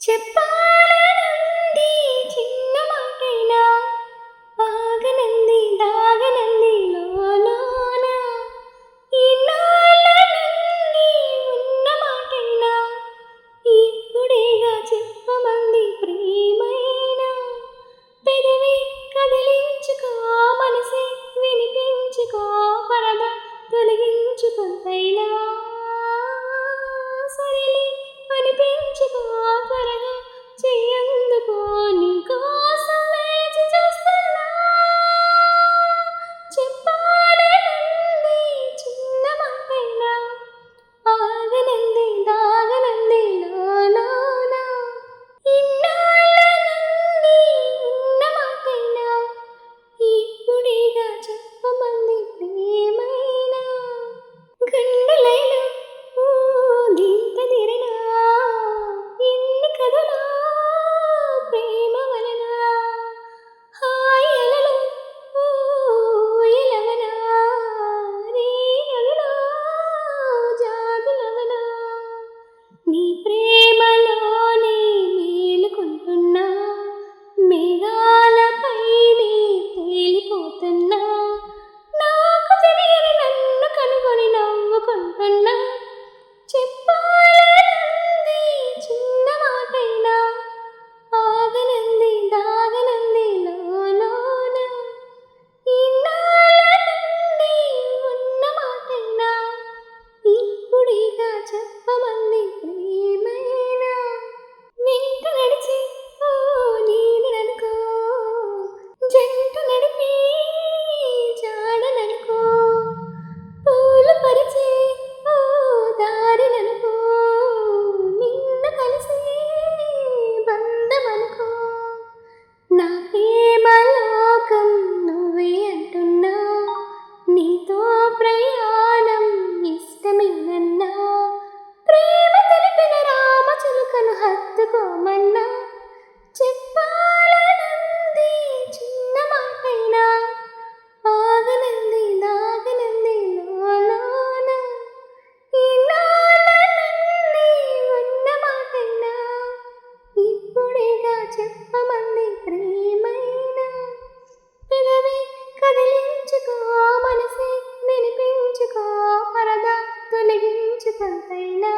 చెప్పాలనుంది చిన్న మాటైనా ఆగనంది దాగనంది లోలోన ఇన్నాళ్ళ నుండి ఉన్న మాటైనా ఇప్పుడేగా చెప్పమంది ప్రేమైనా పెదవి కదిలించుకో మనసే వినిపించుకో పరద తొలగించుకొంతైనా సరిలే అనిపించుకో త్వరగా చెయ్యందుకో నీకోసం వేచి చూస్తున్నా చెప్పాలనుంది చిన్న మాటైనా ఆగనంది దాగనంది లోలోన ఇన్నాళ్ళ నుండి ఉన్న మాటైనా ఇప్పుడేగా చెప్పమంది ప్రేమైనా గుండెలైలో దీంతదిరినా ఎన్ని కథలా ప్రేమ వలన హాయలలో ఎలవనా రే అగలా జాగులవనా నీ ప్రేమలోనే మేలుకుంటున్నా మేఘాలపైనే తేలిపోతున్నా నాకు తెలియని నన్ను కనుగొని నవ్వుకుంటున్నా చెప్పాలనుంది చిన్న మాటైనా ఆగనంది దాగనంది లోలోన ఇన్నాళ్ళ నుండి ఉన్న మాటైనా ఇప్పుడేగా చెప్పమంది ప్రేమైనా వెంట నడిచి నీడననుకో జంట నడిపి జాడననుకో పూలు పరిచే దారిననుకో నిన్ను కలిసి బంధమనుకో నా ప్రేమలోకం నువ్వే అంటున్నా నీతో ప్రయాణం ఇష్టమేనన్నా ప్రేమ తెలిపిన రామచిలుకను హత్తుకోమన్నా చెప్పాలనుంది చిన్న మాటైనా ఆగనంది దాగనంది లోలోన ఇన్నాళ్ళ నుండి ఉన్న మాటైనా ఇప్పుడేగా చెప్పమంది ప్రేమైనా పెదవి కదిలించుకో మనసే వినిపించుకో పరద తొలగించుకొంతైనా